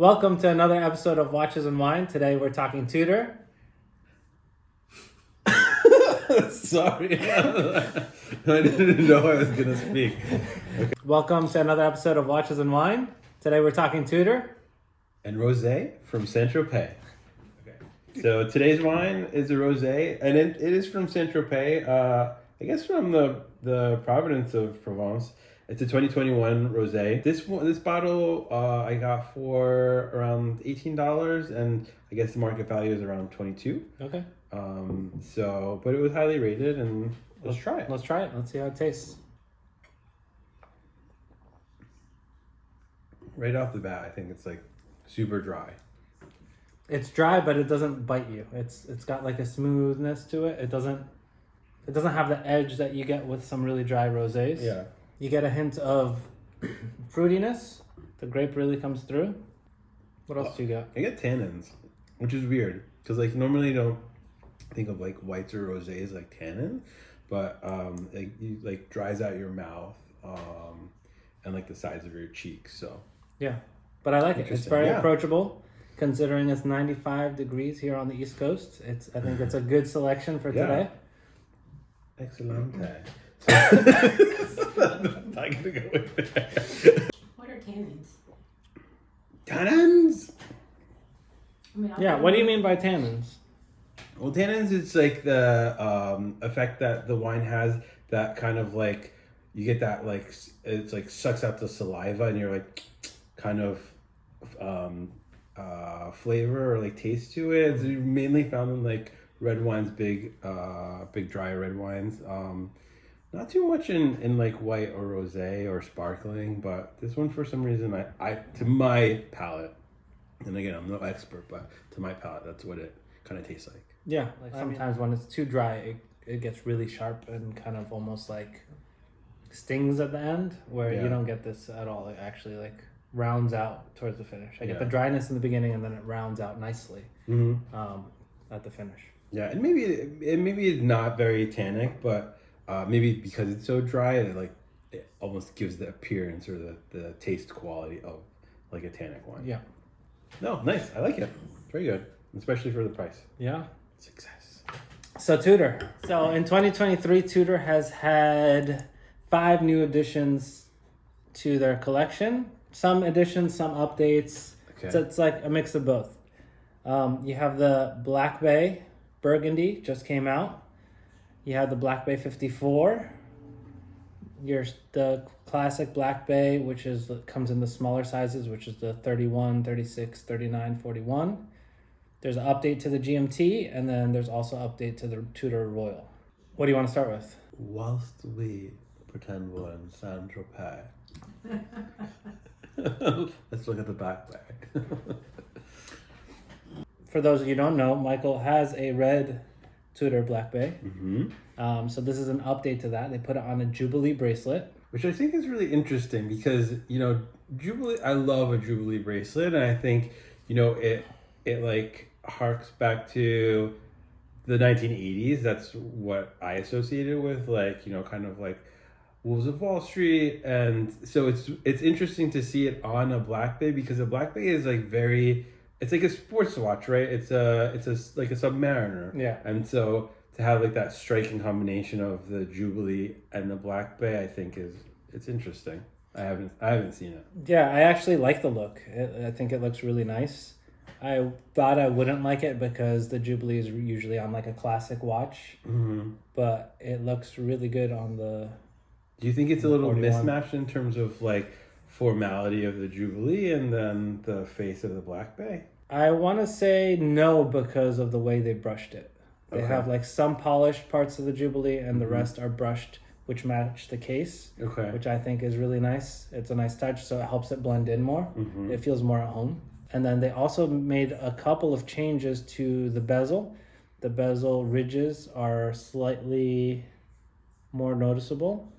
Welcome to another episode of Watches and Wine. Today we're talking Tudor. Sorry. I didn't know I was going to speak. Okay. Welcome to another episode of Watches and Wine. Today we're talking Tudor. And rosé from Saint-Tropez. Okay. So today's wine is a rosé, and it is from Saint-Tropez. I guess from the province of Provence. It's a 2021 rosé. This bottle I got for around $18, and I guess the market value is around 22. Okay. But it was highly rated, and let's try it. Let's try it. Let's see how it tastes. Right off the bat, I think it's like super dry. It's dry, but it doesn't bite you. It's got like a smoothness to it. It doesn't have the edge that you get with some really dry rosés. Yeah. You get a hint of fruitiness. The grape really comes through. What else do you got? I get tannins, which is weird because like normally you don't think of like whites or rosés like tannin, but it dries out your mouth and like the sides of your cheeks. So yeah, but I like it. It's very approachable, considering it's 95 degrees here on the East Coast. I think it's a good selection for today. Excellent. I'm not gonna go with that. What are tannins? Tannins? What do you mean by tannins? Well, tannins is like the effect that the wine has, that kind of like you get that like it's like sucks out the saliva and you're like kind of flavor or like taste to it. It's mainly found in like red wines, big dry red wines. Not too much in like white or rosé or sparkling, but this one for some reason I to my palate, and again I'm no expert, but to my palate that's what it kind of tastes like. Yeah, like sometimes when it's too dry, it gets really sharp and kind of almost like stings at the end, where you don't get this at all. It actually like rounds out towards the finish. I get the dryness in the beginning, and then it rounds out nicely at the finish. Yeah, and maybe it's not very tannic, but maybe because it's so dry, it almost gives the appearance or the taste quality of like a tannic wine. Yeah. No, nice. I like it. Very good, especially for the price. Yeah. Success. So Tudor. So in 2023, Tudor has had 5 new additions to their collection. Some additions, some updates. Okay. So it's like a mix of both. You have the Black Bay Burgundy just came out. You have the Black Bay 54. The classic Black Bay, which comes in the smaller sizes, which is the 31, 36, 39, 41. There's an update to the GMT, and then there's also an update to the Tudor Royal. What do you want to start with? Whilst we pretend we're in Saint-Tropez, let's look at the Black Bay. For those of you who don't know, Michael has a red Tudor Black Bay. Mm-hmm. So this is an update to that. They put it on a Jubilee bracelet. Which I think is really interesting because, Jubilee, I love a Jubilee bracelet. And I think, it like harks back to the 1980s. That's what I associated with, like, kind of like Wolves of Wall Street. And so it's interesting to see it on a Black Bay because a Black Bay is like it's like a sports watch, right? It's like a Submariner. Yeah. And so to have like that striking combination of the Jubilee and the Black Bay, I think it's interesting. I haven't seen it. Yeah, I actually like the look. I think it looks really nice. I thought I wouldn't like it because the Jubilee is usually on like a classic watch, but it looks really good on the. Do you think it's a little 41. mismatched in terms of like formality of the Jubilee and then the face of the Black Bay? I want to say no because of the way they brushed it. They have like some polished parts of the Jubilee and the rest are brushed, which match the case, which I think is really nice. It's a nice touch, so it helps it blend in more. It feels more at home. And then they also made a couple of changes to the bezel. The bezel ridges are slightly more noticeable.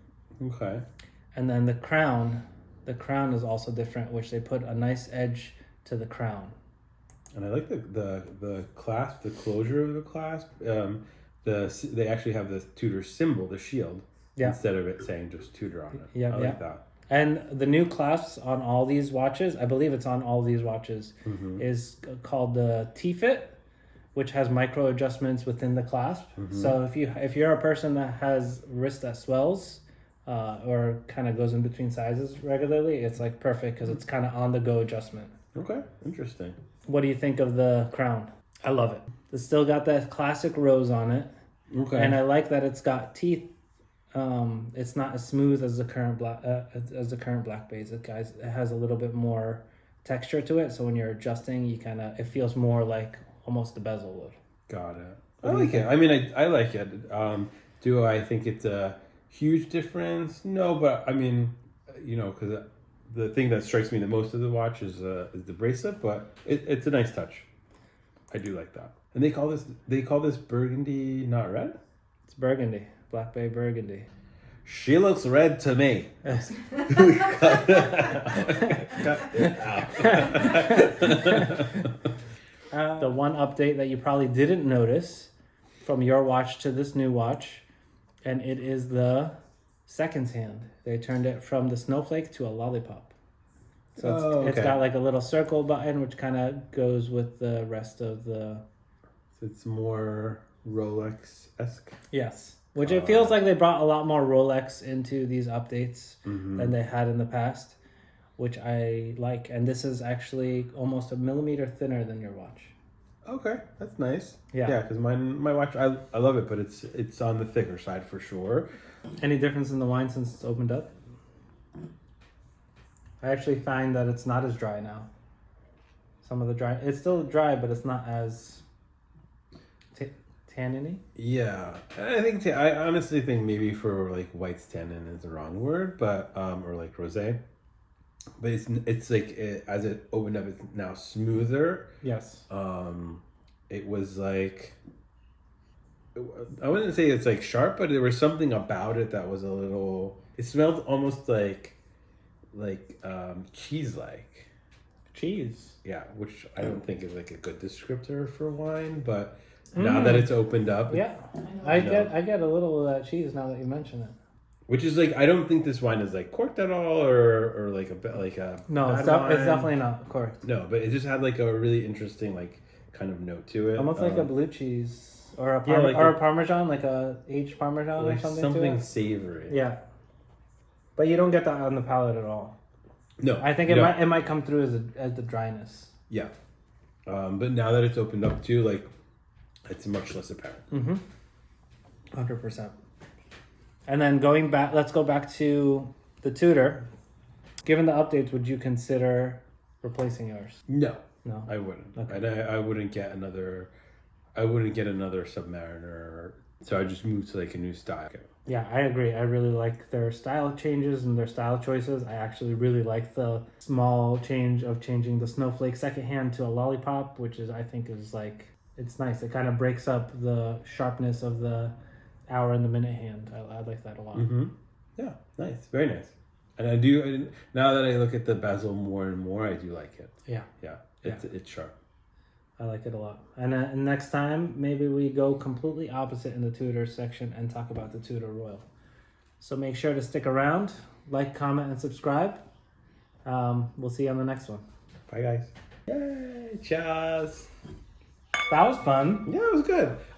Okay. And then the crown is also different, which they put a nice edge to the crown. And I like the clasp, the closure of the clasp. They actually have the Tudor symbol, the shield, instead of it saying just Tudor on it. I like that. And the new clasps on all these watches, I believe it's on all these watches, is called the T-Fit, which has micro adjustments within the clasp. So if you're a person that has wrist that swells or kind of goes in between sizes regularly, it's like perfect because it's kind of on the go adjustment. Okay, interesting. What do you think of the crown? I love it. It's still got that classic rose on it. Okay. And I like that it's got teeth. It's not as smooth as the current black base. It has a little bit more texture to it. So when you're adjusting, it feels more like almost the bezel would. Got it. I like it. I mean, I like it. Do I think it's a huge difference? No, but I mean, because the thing that strikes me the most of the watch is the bracelet, but it's a nice touch. I do like that. And they call this burgundy, not red? It's burgundy. Black Bay burgundy. She looks red to me. The one update that you probably didn't notice from your watch to this new watch, and it is the seconds hand. They turned it from the snowflake to a lollipop. So it's got like a little circle button, which kind of goes with the rest of the... So it's more Rolex-esque? Yes. Which it feels like they brought a lot more Rolex into these updates than they had in the past, which I like. And this is actually almost a millimeter thinner than your watch. Okay, that's nice. Yeah, because my watch, I love it, but it's on the thicker side for sure. Any difference in the wine since it's opened up? I actually find that it's not as dry now. Some of the dry, it's still dry, but it's not as tanniny. Yeah, I honestly think maybe for like white's tannin is the wrong word, but or like rosé, but it's like as it opened up, it's now smoother. Yes. It was like, I wouldn't say it's like sharp, but there was something about it that was a little. It smelled almost like cheese-like. Cheese. Yeah, which I don't think is like a good descriptor for wine, but. Now that it's opened up, yeah, I get a little of that cheese now that you mention it. Which is like, I don't think this wine is like corked at all, or like a bit like a no, it's definitely not corked. No, but it just had like a really interesting like kind of note to it, almost like a blue cheese or a Parmesan, like a aged Parmesan like or something. Something savory. Yeah, but you don't get that on the palate at all. No, I think it might come through as the dryness. Yeah, but now that it's opened up too, like. It's much less apparent. 100%. And then let's go back to the Tudor. Given the updates, would you consider replacing yours? No, No, I wouldn't. Okay. I wouldn't get another. I wouldn't get another Submariner. So I just moved to like a new style. Yeah, I agree. I really like their style changes and their style choices. I actually really like the small change of changing the snowflake second hand to a lollipop, which I think is like. It's nice. It kind of breaks up the sharpness of the hour and the minute hand. I like that a lot. Yeah, nice. Very nice. And I do, now that I look at the bezel more and more, I do like it. Yeah. It's sharp. I like it a lot. And next time, maybe we go completely opposite in the Tudor section and talk about the Tudor Royal. So make sure to stick around, like, comment, and subscribe. We'll see you on the next one. Bye, guys. Yay! Cheers! That was fun. Yeah, it was good.